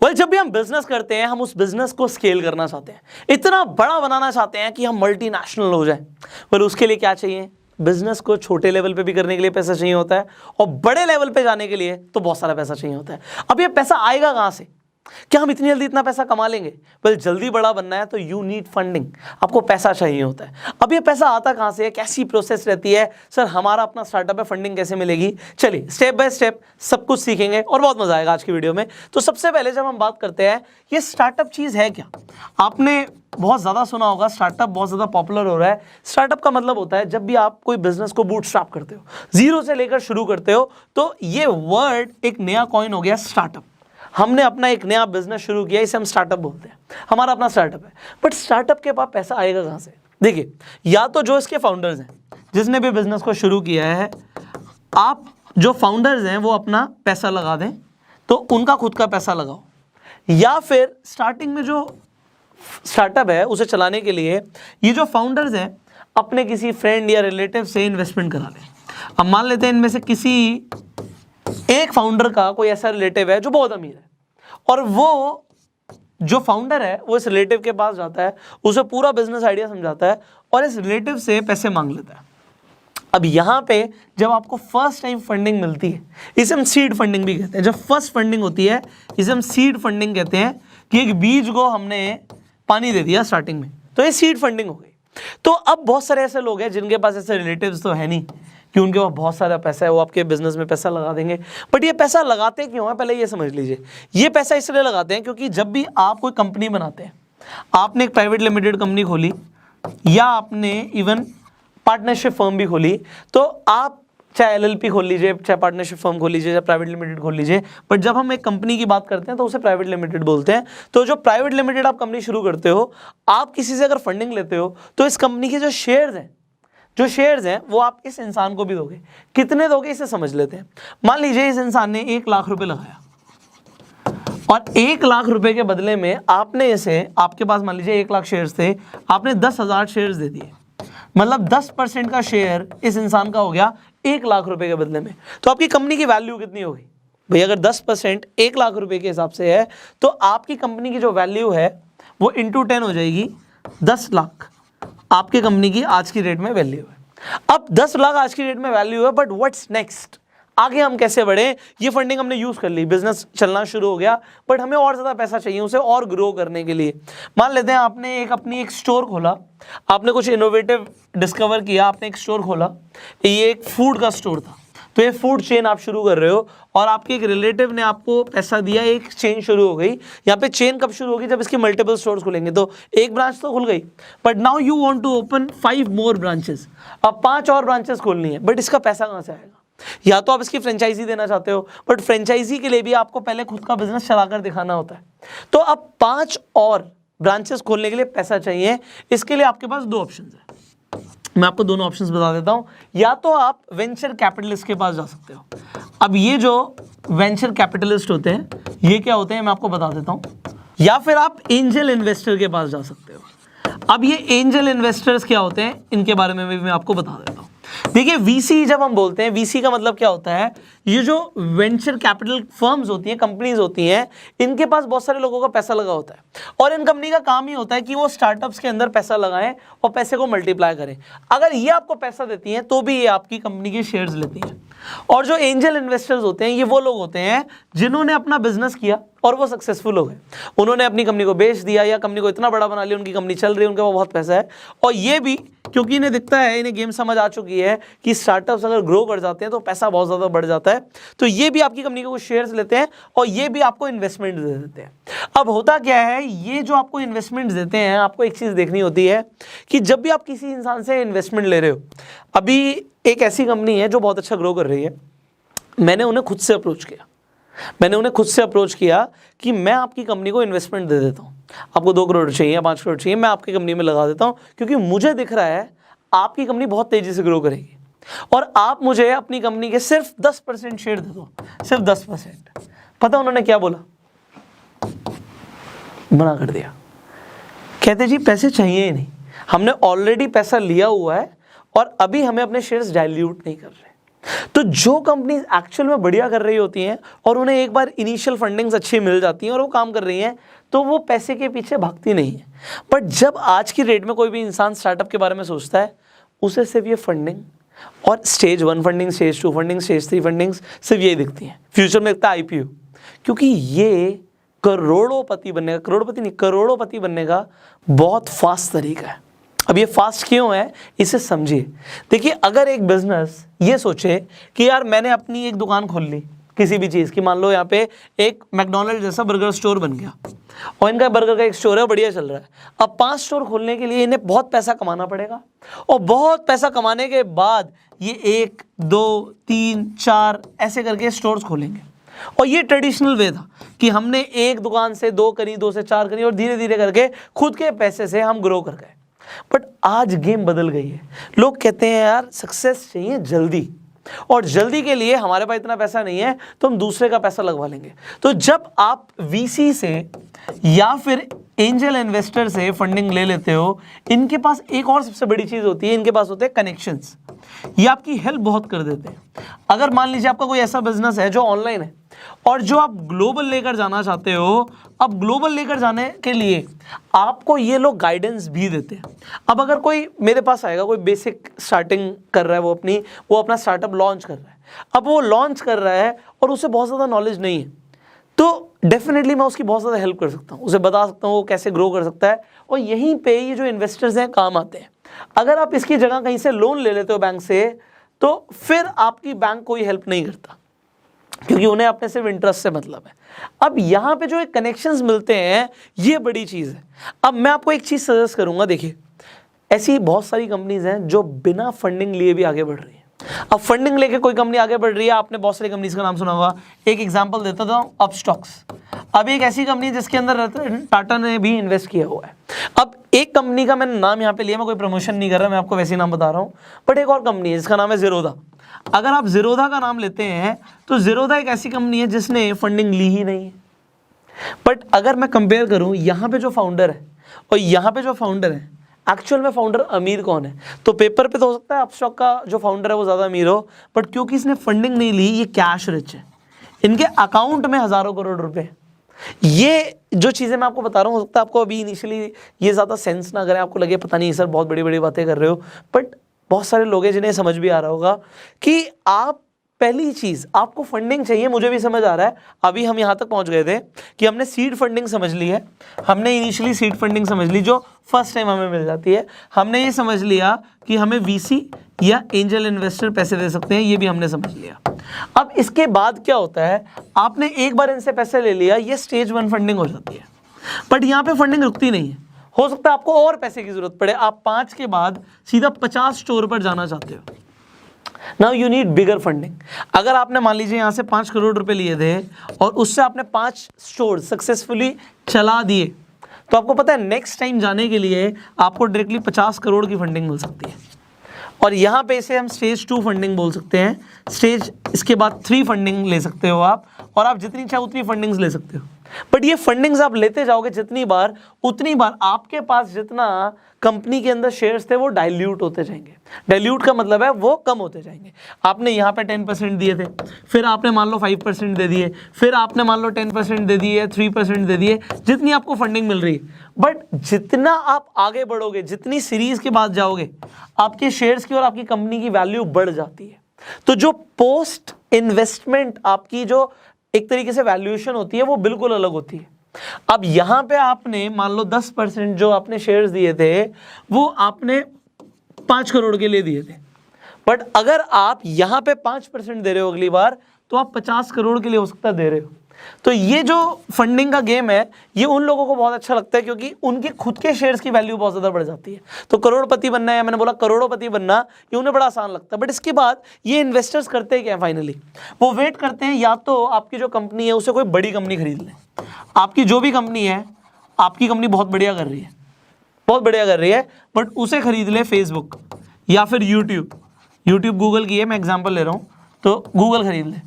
पर जब भी हम बिजनेस करते हैं, हम उस बिजनेस को स्केल करना चाहते हैं, इतना बड़ा बनाना चाहते हैं कि हम मल्टीनेशनल हो जाएं। पर उसके लिए क्या चाहिए? बिजनेस को छोटे लेवल पे भी करने के लिए पैसा चाहिए होता है, और बड़े लेवल पे जाने के लिए तो बहुत सारा पैसा चाहिए होता है। अब ये पैसा आएगा कहाँ से? क्या हम इतनी जल्दी इतना पैसा कमा लेंगे? वेल, जल्दी बड़ा बनना है तो यू नीड फंडिंग, आपको पैसा चाहिए होता है। अब ये पैसा आता कहाँ से है? कैसी प्रोसेस रहती है? सर, हमारा अपना स्टार्टअप है, फंडिंग कैसे मिलेगी? चलिए स्टेप बाय स्टेप सब कुछ सीखेंगे और बहुत मजा आएगा आज की वीडियो में। तो सबसे पहले जब हम बात करते हैं, ये स्टार्टअप चीज है क्या? आपने बहुत ज्यादा सुना होगा, स्टार्टअप बहुत ज्यादा पॉपुलर हो रहा है। स्टार्टअप का मतलब होता है जब भी आप कोई बिजनेस को बूटस्ट्रैप करते हो, जीरो से लेकर शुरू करते हो, तो ये वर्ड एक नया कॉइन हो गया, स्टार्टअप। हमने अपना एक नया बिजनेस शुरू किया, इसे हम स्टार्टअप बोलते हैं, हमारा अपना स्टार्टअप है। बट स्टार्टअप के पास पैसा आएगा कहाँ से? देखिए, या तो जो इसके फाउंडर्स हैं, जिसने भी बिजनेस को शुरू किया है, आप जो फाउंडर्स हैं वो अपना पैसा लगा दें, तो उनका खुद का पैसा लगाओ, या फिर स्टार्टिंग में जो स्टार्टअप है उसे चलाने के लिए ये जो फाउंडर्स हैं अपने किसी फ्रेंड या रिलेटिव से इन्वेस्टमेंट करा लें। अब मान लेते हैं इनमें से किसी एक फाउंडर का कोई ऐसा रिलेटिव है जो बहुत अमीर है, और वो जो फाउंडर है वो इस रिलेटिव के पास जाता है, उसे पूरा बिजनेस आइडिया समझाता है और इस रिलेटिव से पैसे मांग लेता है। अब यहाँ पे जब आपको फर्स्ट टाइम फंडिंग मिलती है, इसे हम सीड फंडिंग भी कहते हैं। जब फर्स्ट फंडिंग होती है इसे हम सीड फंडिंग कहते हैं, कि एक बीज को हमने पानी दे दिया स्टार्टिंग में, तो ये सीड फंडिंग हो गई। तो अब बहुत सारे ऐसे लोग हैं जिनके पास ऐसे रिलेटिव्स तो है नहीं कि उनके पास बहुत सारा पैसा है, वो आपके बिजनेस में पैसा लगा देंगे। बट ये पैसा लगाते क्यों है, पहले ये समझ लीजिए। ये पैसा इसलिए लगाते हैं क्योंकि जब भी आप कोई कंपनी बनाते हैं, आपने एक प्राइवेट लिमिटेड कंपनी खोली या आपने इवन पार्टनरशिप फर्म भी खोली, तो आप चाहे एलएलपी खोल लीजिए, चाहे पार्टनरशिप फर्म खोल लीजिए, चाहे प्राइवेट लिमिटेड खोल लीजिए, बट जब हम एक कंपनी की बात करते हैं तो उसे प्राइवेट लिमिटेड बोलते हैं। तो जो प्राइवेट लिमिटेड आप कंपनी शुरू करते हो, आप किसी से अगर फंडिंग लेते हो तो इस कंपनी के जो शेयर्स हैं वो आप इस इंसान को भी दोगे। कितने दोगे इसे समझ लेते हैं। मान लीजिए इस इंसान ने 1 लाख रुपए लगाया, और 1 लाख रुपए के बदले में आपने इसे, आपके पास मान लीजिए 1 लाख शेयर्स थे, आपने 10,000 शेयर्स दे दिए, मतलब 10% का शेयर इस इंसान का हो गया 1 लाख रुपए के बदले में। तो आपकी कंपनी की वैल्यू कितनी होगी भाई? अगर 10% 1 लाख रुपए के हिसाब से है, तो आपकी कंपनी की जो वैल्यू है वो इंटू 10 हो जाएगी, 10 लाख आपकी कंपनी की आज की डेट में वैल्यू है। अब 10 लाख आज की डेट में वैल्यू है, बट व्हाट्स नेक्स्ट? आगे हम कैसे बढ़े? ये फंडिंग हमने यूज कर ली, बिजनेस चलना शुरू हो गया, बट हमें और ज्यादा पैसा चाहिए उसे और ग्रो करने के लिए। मान लेते हैं आपने अपनी एक स्टोर खोला, आपने कुछ इनोवेटिव डिस्कवर किया, आपने एक स्टोर खोला, ये एक फूड का स्टोर था, तो ये फूड चेन आप शुरू कर रहे हो, और आपके एक रिलेटिव ने आपको पैसा दिया, एक चेन शुरू हो गई। यहाँ पे चेन कब शुरू होगी? जब इसके मल्टीपल स्टोर्स खुलेंगे। तो एक ब्रांच तो खुल गई, but now you want to open 5 more branches. अब 5 और ब्रांचेस खोलनी है, बट इसका पैसा कहाँ से आएगा? या तो आप इसकी फ्रेंचाइजी देना चाहते हो, बट फ्रेंचाइजी के लिए भी आपको पहले खुद का बिजनेस चलाकर दिखाना होता है। तो अब 5 और ब्रांचेस खोलने के लिए पैसा चाहिए। इसके लिए आपके पास 2 ऑप्शन है, मैं आपको दोनों ऑप्शंस बता देता हूं। या तो आप वेंचर कैपिटलिस्ट के पास जा सकते हो। अब ये जो वेंचर कैपिटलिस्ट होते हैं, ये क्या होते हैं मैं आपको बता देता हूं। या फिर आप एंजल इन्वेस्टर के पास जा सकते हो। अब ये एंजल इन्वेस्टर्स क्या होते हैं, इनके बारे में भी मैं आपको बता देता हूं। देखिए, वीसी जब हम बोलते हैं, वीसी का मतलब क्या होता है? ये जो वेंचर कैपिटल फर्म्स होती हैं, कंपनीज होती हैं, इनके पास बहुत सारे लोगों का पैसा लगा होता है, और इन कंपनी का काम ही होता है कि वो स्टार्टअप्स के अंदर पैसा लगाएं और पैसे को मल्टीप्लाई करें। अगर ये आपको पैसा देती हैं तो भी ये आपकी कंपनी के शेयर्स लेती हैं। और जो एंजल इन्वेस्टर्स होते हैं, ये वो लोग होते हैं जिन्होंने अपना बिजनेस किया और वो सक्सेसफुल हो गए, उन्होंने अपनी कंपनी को बेच दिया या कंपनी को इतना बड़ा बना लिया, उनकी कंपनी चल रही है, उनके पास बहुत पैसा है। और ये भी क्योंकि इन्हें दिखता है, इन्हें गेम समझ आ चुकी है कि स्टार्टअप्स अगर ग्रो कर जाते हैं तो पैसा बहुत ज़्यादा बढ़ जाता है, तो ये भी आपकी कंपनी के कुछ शेयर्स लेते हैं और ये भी आपको इन्वेस्टमेंट दे देते हैं। अब होता क्या है, ये जो आपको इन्वेस्टमेंट देते हैं, आपको एक चीज़ देखनी होती है कि जब भी आप किसी इंसान से इन्वेस्टमेंट ले रहे हो, अभी एक ऐसी कंपनी है जो बहुत अच्छा ग्रो कर रही है, मैंने उन्हें खुद से अप्रोच किया कि मैं आपकी कंपनी को इन्वेस्टमेंट दे देता हूँ, आपको 2 करोड़ चाहिए या 5 करोड़ चाहिए, मैं आपकी कंपनी में लगा देता हूँ, क्योंकि मुझे दिख रहा है आपकी कंपनी बहुत तेज़ी से ग्रो करेगी, और आप मुझे अपनी कंपनी के सिर्फ 10% शेयर दे दो, सिर्फ 10%। पता उन्होंने क्या बोला? मना कर दिया। कहते जी पैसे चाहिए ही नहीं, हमने ऑलरेडी पैसा लिया हुआ है और अभी हमें अपने शेयर्स डाइल्यूट नहीं कर रहे। तो जो कंपनीज एक्चुअल में बढ़िया कर रही होती हैं और उन्हें एक बार इनिशियल फंडिंग्स अच्छी मिल जाती हैं और वो काम कर रही हैं, तो वो पैसे के पीछे भागती नहीं है। बट जब आज की डेट में कोई भी इंसान स्टार्टअप के बारे में सोचता है, उसे सिर्फ ये फंडिंग और stage 1 funding, stage 2 funding, stage 3 fundings सिर्फ यही दिखती हैं। फ्यूचर में दिखता है IPO, क्योंकि ये करोड़ोंपति बनने का, करोड़पति नहीं, करोड़ोंपति बनने का बहुत फास्ट तरीका है। अब ये फास्ट क्यों है, इसे समझिए। देखिए, अगर एक बिजनेस ये सोचे कि यार मैंने अपनी एक दुकान खोल ली किसी भी चीज़ की, मान लो यहाँ पे एक मैकडॉनल्ड जैसा बर्गर स्टोर बन गया और इनका बर्गर का एक स्टोर है, बढ़िया चल रहा है। अब 5 स्टोर खोलने के लिए इन्हें बहुत पैसा कमाना पड़ेगा और बहुत पैसा कमाने के बाद ये 1, 2, 3, 4 ऐसे करके स्टोर्स खोलेंगे। और ये ट्रेडिशनल वे था कि हमने एक दुकान से 2 करी, 2 से 4 करी और धीरे धीरे करके खुद के पैसे से हम ग्रो कर गए। बट आज गेम बदल गई है। लोग कहते हैं यार सक्सेस चाहिए जल्दी, और जल्दी के लिए हमारे पास इतना पैसा नहीं है तो हम दूसरे का पैसा लगवा लेंगे। तो जब आप VC से या फिर एंजल इन्वेस्टर से फंडिंग ले लेते हो, इनके पास एक और सबसे बड़ी चीज़ होती है, इनके पास होते हैं कनेक्शंस। ये आपकी हेल्प बहुत कर देते हैं। अगर मान लीजिए आपका कोई ऐसा बिजनेस है जो ऑनलाइन है और जो आप ग्लोबल लेकर जाना चाहते हो, अब ग्लोबल लेकर जाने के लिए आपको ये लोग गाइडेंस भी देते हैं। अब अगर कोई मेरे पास आएगा, कोई बेसिक स्टार्टिंग कर रहा है, वो अपना स्टार्टअप लॉन्च कर रहा है, अब वो लॉन्च कर रहा है और उसे बहुत ज़्यादा नॉलेज नहीं है, तो डेफिनेटली मैं उसकी बहुत ज़्यादा हेल्प कर सकता हूँ, उसे बता सकता हूँ वो कैसे ग्रो कर सकता है। और यहीं पे ये जो इन्वेस्टर्स हैं काम आते हैं। अगर आप इसकी जगह कहीं से लोन ले लेते हो बैंक से, तो फिर आपकी बैंक कोई हेल्प नहीं करता, क्योंकि उन्हें अपने सिर्फ इंटरेस्ट से मतलब है। अब यहाँ पे जो एक कनेक्शंस मिलते हैं, ये बड़ी चीज़ है। अब मैं आपको एक चीज़ सजेस्ट करूँगा, देखिए ऐसी बहुत सारी कंपनीज हैं जो बिना फंडिंग लिए भी आगे बढ़ रही हैं। अब फंडिंग लेके कोई कंपनी आगे बढ़ रही है, आपने बहुत सारी कंपनीज का नाम सुना होगा। एक एग्जांपल देता था, अपस्टॉक्स। अब एक ऐसी कंपनी जिसके अंदर टाटा ने भी इन्वेस्ट किया हुआ है। अब एक कंपनी का मैंने नाम यहाँ पे लिया, मैं कोई प्रमोशन नहीं कर रहा, मैं आपको वैसे ही नाम बता रहा हूँ। बट एक और कंपनी है जिसका नाम है ज़ीरोधा। अगर आप ज़ीरोधा का नाम लेते हैं तो ज़ीरोधा एक ऐसी कंपनी है जिसने फंडिंग ली ही नहीं है। बट अगर मैं कंपेयर करूँ यहाँ पे जो फाउंडर है और यहाँ पे जो फाउंडर है, एक्चुअल में फाउंडर अमीर कौन है? तो पेपर पे तो हो सकता है अपस्टॉक का जो फाउंडर है वो ज़्यादा अमीर हो, बट क्योंकि इसने फंडिंग नहीं ली, ये कैश रिच है। इनके अकाउंट में हज़ारों करोड़ रुपए। ये जो चीज़ें मैं आपको बता रहा हूँ, हो सकता है आपको अभी इनिशियली ये ज़्यादा सेंस ना करें, आपको लगे पता नहीं सर बहुत बड़ी बड़ी बातें कर रहे हो, बट बहुत सारे लोग हैं जिन्हें समझ भी आ रहा होगा कि आप पहली चीज़ आपको फंडिंग चाहिए। मुझे भी समझ आ रहा है, अभी हम यहाँ तक पहुँच गए थे कि हमने सीड फंडिंग समझ ली है, हमने इनिशियली सीड फंडिंग समझ ली जो फर्स्ट टाइम हमें मिल जाती है। हमने ये समझ लिया कि हमें VC या एंजल इन्वेस्टर पैसे दे सकते हैं, ये भी हमने समझ लिया। अब इसके बाद क्या होता है, आपने एक बार इनसे पैसे ले लिया, ये स्टेज 1 फंडिंग हो जाती है। बट यहाँ पे फंडिंग रुकती नहीं है, हो सकता है आपको और पैसे की जरूरत पड़े, आप 5 के बाद सीधा 50 स्टोर पर जाना चाहते हो। Now you need bigger funding. अगर आपने मान लीजिए यहाँ से 5 करोड़ रुपए लिए थे और उससे आपने 5 स्टोर सक्सेसफुली चला दिए, तो आपको पता है नेक्स्ट टाइम जाने के लिए आपको डायरेक्टली 50 करोड़ की फंडिंग मिल सकती है। और यहाँ पे इसे हम स्टेज 2 फंडिंग बोल सकते हैं। स्टेज इसके बाद 3 फंडिंग ले सकते हो आप, और आप जितनी चाहे उतनी फंडिंग्स ले सकते हो। बट ये फंडिंग्स आप लेते जाओगे जितनी बार, उतनी बार आपके पास जितना कंपनी के अंदर शेयर्स थे वो डाइल्यूट होते जाएंगे। डाइल्यूट का मतलब है वो कम होते जाएंगे। आपने यहाँ पे 10% दिए थे, फिर आपने मान लो 5% दे दिए, फिर आपने मान लो 10% दे दिए, 3% दे दिए, जितनी आपको फंडिंग मिल रही है। बट जितना आप आगे बढ़ोगे, जितनी सीरीज के बाद जाओगे, आपके शेयर्स की और आपकी कंपनी की वैल्यू बढ़ जाती है। तो जो पोस्ट इन्वेस्टमेंट आपकी जो एक तरीके से वैल्यूएशन होती है वो बिल्कुल अलग होती है। अब यहाँ पे आपने मान लो 10% जो आपने शेयर्स दिए थे वो आपने 5 करोड़ के लिए दिए थे, बट अगर आप यहाँ पे 5% दे रहे हो अगली बार, तो आप 50 करोड़ के लिए हो सकता है दे रहे हो। तो ये जो फंडिंग का गेम है ये उन लोगों को बहुत अच्छा लगता है, क्योंकि उनके खुद के शेयर्स की वैल्यू बहुत ज़्यादा बढ़ जाती है। तो करोड़पति बनना है, मैंने बोला करोड़पति बनना, ये उन्हें बड़ा आसान लगता है। बट इसके बाद ये इन्वेस्टर्स करते क्या है, फाइनली वो वेट करते हैं या तो आपकी जो कंपनी है उसे कोई बड़ी कंपनी खरीद ले। आपकी जो भी कंपनी है, आपकी कंपनी बहुत बढ़िया कर रही है, बहुत बढ़िया कर रही है, बट उसे खरीद ले फेसबुक या फिर यूट्यूब गूगल की है, मैं एग्जाम्पल ले रहा हूँ, तो गूगल खरीद ले।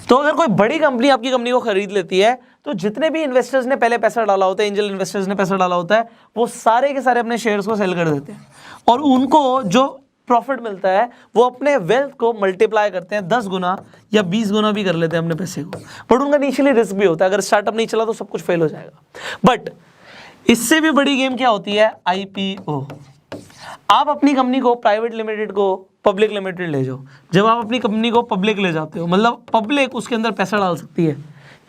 तो अगर कोई बड़ी कंपनी आपकी कंपनी को खरीद लेती है, तो जितने भी इन्वेस्टर्स ने पहले पैसा डाला होता है, एंजल इन्वेस्टर्स ने पैसा डाला होता है, वो सारे के सारे अपने शेयर्स को सेल कर देते हैं और उनको जो प्रॉफिट मिलता है वो अपने वेल्थ को मल्टीप्लाई करते हैं 10 गुना या 20 गुना भी कर लेते हैं अपने पैसे को। बट उनका इनिशियली रिस्क भी होता है, अगर स्टार्टअप नहीं चला तो सब कुछ फेल हो जाएगा। बट इससे भी बड़ी गेम क्या होती है, IPO। आप अपनी कंपनी को, प्राइवेट लिमिटेड को पब्लिक लिमिटेड ले जाओ। जब आप अपनी कंपनी को पब्लिक ले जाते हो, मतलब पब्लिक उसके अंदर पैसा डाल सकती है,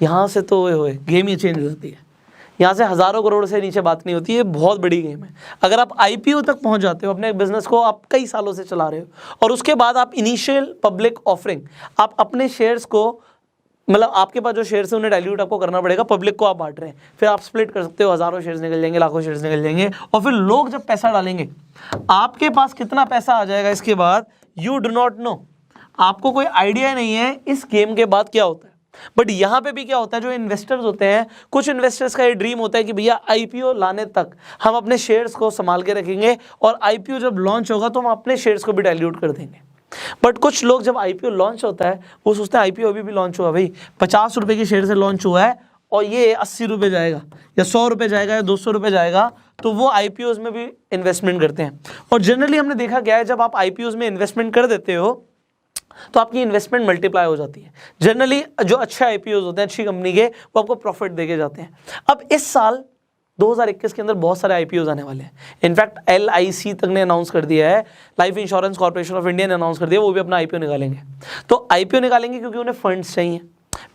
यहाँ से तो ओए गेम ही चेंज हो जाती है। यहाँ से हज़ारों करोड़ से नीचे बात नहीं होती है, बहुत बड़ी गेम है। अगर आप IPO तक पहुँच जाते हो, अपने बिजनेस को आप कई सालों से चला रहे हो, और उसके बाद आप इनिशियल पब्लिक ऑफरिंग, आप अपने शेयर्स को, मतलब आपके पास जो शेयर्स है उन्हें डाइल्यूट आपको करना पड़ेगा, पब्लिक को आप बांट रहे हैं, फिर आप स्प्लिट कर सकते हो, हज़ारों शेयर्स निकल जाएंगे, लाखों शेयर्स निकल जाएंगे, और फिर लोग जब पैसा डालेंगे, आपके पास कितना पैसा आ जाएगा इसके बाद यू डू नॉट नो। आपको कोई आइडिया नहीं है इस गेम के बाद क्या होता है। बट यहाँ पे भी क्या होता है, जो इन्वेस्टर्स होते हैं, कुछ इन्वेस्टर्स का ये ड्रीम होता है कि भैया IPO लाने तक हम अपने शेयर्स को संभाल के रखेंगे, और IPO जब लॉन्च होगा तो हम अपने शेयर्स को भी डाइल्यूट कर देंगे। बट कुछ लोग जब IPO लॉन्च होता है वो सोचते हैं IPO अभी भी लॉन्च हुआ, भाई 50 रुपये के शेयर से लॉन्च हुआ है और ये 80 रुपये जाएगा या 100 रुपये जाएगा या 200 रुपये जाएगा, तो वो IPOs में भी इन्वेस्टमेंट करते हैं। और जनरली हमने देखा गया है, जब आप IPOs में इन्वेस्टमेंट कर देते हो तो आपकी इन्वेस्टमेंट मल्टीप्लाई हो जाती है। जनरली जो अच्छे IPOs होते हैं, अच्छी कंपनी के, वो आपको प्रॉफिट देके जाते हैं। अब इस साल 2021 के अंदर बहुत सारे IPOs आने वाले हैं। इनफैक्ट LIC तक ने अनाउंस कर दिया है, life insurance corporation of India ने अनाउंस कर दिया, वो भी अपना IPO निकालेंगे। तो IPO निकालेंगे क्योंकि उन्हें फंड्स चाहिए,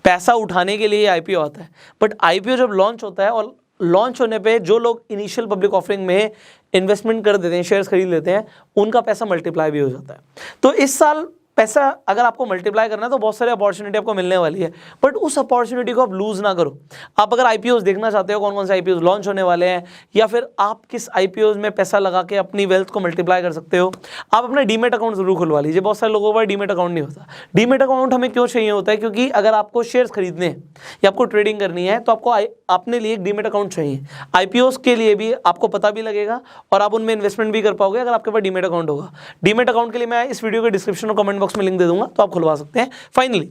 पैसा उठाने के लिए IPO आता है। बट IPO जब लॉन्च होता है, और लॉन्च होने पे जो लोग इनिशियल पब्लिक ऑफरिंग में इन्वेस्टमेंट कर देते हैं, शेयर्स खरीद लेते हैं, उनका पैसा मल्टीप्लाई भी हो जाता है। तो इस साल पैसा अगर आपको मल्टीप्लाई करना है तो बहुत सारी अपॉर्चुनिटी आपको मिलने वाली है, बट उस अपॉर्चुनिटी को आप लूज ना करो। आप अगर IPOs देखना चाहते हो, कौन कौन से IPOs लॉन्च होने वाले हैं, या फिर आप किस IPOs में पैसा लगा के अपनी वेल्थ को मल्टीप्लाई कर सकते हो, आप अपना डीमेट अकाउंट जरूर खुलवा लीजिए। बहुत सारे लोगों पर डीमेट अकाउंट नहीं होता। डीमेट अकाउंट हमें क्यों चाहिए होता है, क्योंकि अगर आपको शेयर्स खरीदने हैं या आपको ट्रेडिंग करनी है तो आपको अपने लिए एक डीमेट अकाउंट चाहिए। IPOs के लिए भी आपको पता भी लगेगा और आप उनमें इन्वेस्टमेंट भी कर पाओगे अगर आपके पास डीमेट अकाउंट होगा। डीमेट अकाउंट के लिए मैं इस वीडियो के डिस्क्रिप्शन और कमेंट बॉक्स में लिंक दे दूंगा, तो आप खुलवा सकते हैं। फाइनली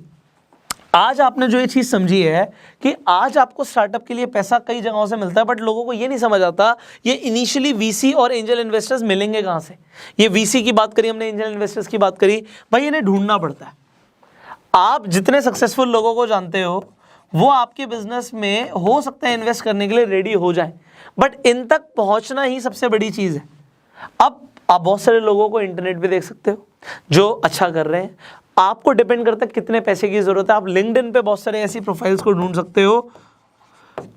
आज आपने जो ये चीज समझी है कि आज आपको स्टार्टअप के लिए पैसा कई जगहों से मिलता है, बट लोगों को ये नहीं समझ आता ये इनिशियली VC और एंजल इन्वेस्टर्स मिलेंगे कहां से। ये VC की बात करी हमने, एंजल इन्वेस्टर्स की बात करी, भाई इन्हें ढूंढना पड़ता है। आप जितने सक्सेसफुल लोगों को जानते हो वो आपके बिजनेस में हो सकता है इन्वेस्ट करने के लिए रेडी हो जाए, बट इन तक पहुंचना ही सबसे बड़ी चीज है। अब आप बहुत सारे लोगों को इंटरनेट पे देख सकते हो जो अच्छा कर रहे हैं, आपको डिपेंड करता है कितने पैसे की जरूरत है। आप लिंक्डइन पे बहुत सारे ऐसी प्रोफाइल्स को ढूंढ सकते हो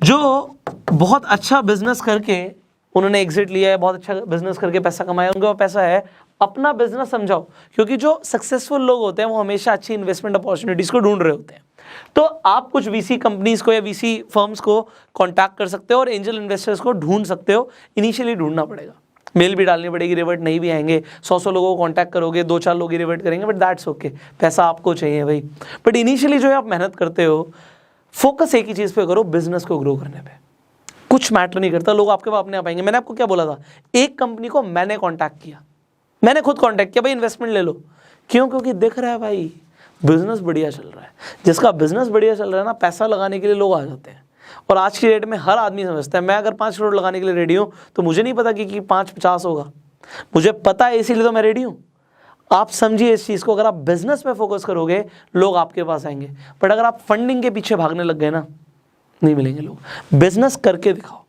जो बहुत अच्छा बिजनेस करके उन्होंने एग्जिट लिया है, बहुत अच्छा बिजनेस करके पैसा कमाया, उनका पैसा है। अपना बिजनेस समझाओ, क्योंकि जो सक्सेसफुल लोग होते हैं वो हमेशा अच्छी इन्वेस्टमेंट अपॉर्चुनिटीज को ढूंढ रहे होते हैं। तो आप कुछ VC कंपनीज को या VC फर्म्स को कॉन्टैक्ट कर सकते हो और एंजल इन्वेस्टर्स को ढूंढ सकते हो। इनिशियली ढूंढना पड़ेगा, मेल भी डालनी पड़ेगी, रिवर्ट नहीं भी आएंगे, 100 लोगों को कांटेक्ट करोगे, 2-4 लोग ही रिवर्ट करेंगे, बट दैट्स ओके, पैसा आपको चाहिए भाई। बट इनिशियली जो है आप मेहनत करते हो, फोकस एक ही चीज़ पे करो, बिजनेस को ग्रो करने पे। कुछ मैटर नहीं करता, लोग आपके पास अपने आप आएंगे। मैंने आपको क्या बोला था, एक कंपनी को मैंने कॉन्टैक्ट किया, मैंने खुद कॉन्टैक्ट किया, भाई इन्वेस्टमेंट ले लो। क्यों? क्योंकि दिख रहा है भाई बिजनेस बढ़िया चल रहा है। जिसका बिजनेस बढ़िया चल रहा है ना, पैसा लगाने के लिए लोग आ जाते हैं। और आज की डेट में हर आदमी समझता है मैं अगर 5 करोड़ लगाने के लिए रेडी हूँ तो मुझे नहीं पता कि 5-50 होगा, मुझे पता है इसीलिए तो मैं रेडी हूँ। आप समझिए इस चीज़ को, अगर आप बिजनेस पे फोकस करोगे लोग आपके पास आएंगे, बट अगर आप फंडिंग के पीछे भागने लग गए ना, नहीं मिलेंगे लोग। बिजनेस करके दिखाओ।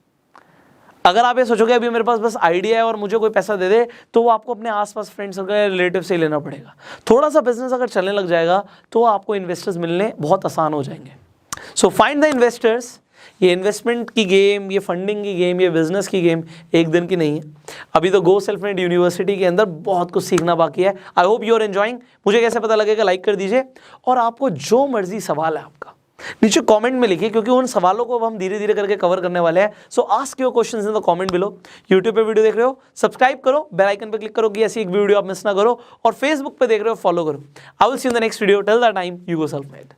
अगर आप ये सोचोगे अभी मेरे पास बस आइडिया है और मुझे कोई पैसा दे दे, तो वो आपको अपने आसपास फ्रेंड सर्कल या रिलेटिव से ही लेना पड़ेगा। थोड़ा सा बिजनेस अगर चलने लग जाएगा तो आपको इन्वेस्टर्स मिलने बहुत आसान हो जाएंगे। So find the investors. ये इन्वेस्टमेंट की गेम, ये फंडिंग की गेम, ये बिजनेस की गेम एक दिन की नहीं है। अभी तो गो सेल्फ मेड यूनिवर्सिटी के अंदर बहुत कुछ सीखना बाकी है। I hope you are enjoying. मुझे कैसे पता लगेगा, लाइक कर दीजिए, और आपको जो मर्जी सवाल है आपका नीचे कमेंट में लिखिए, क्योंकि उन सवालों को हम धीरे धीरे करके कवर करने वाले हैं। सो ask your questions in the comment below. YouTube पे वीडियो देख रहे हो, सब्सक्राइब करो, बेल आइकन पे क्लिक करो कि ऐसी एक वीडियो आप मिस ना करो, और फेसबुक पे देख रहे हो, फॉलो करो। I will see you in the next video. Till that time, you go self made.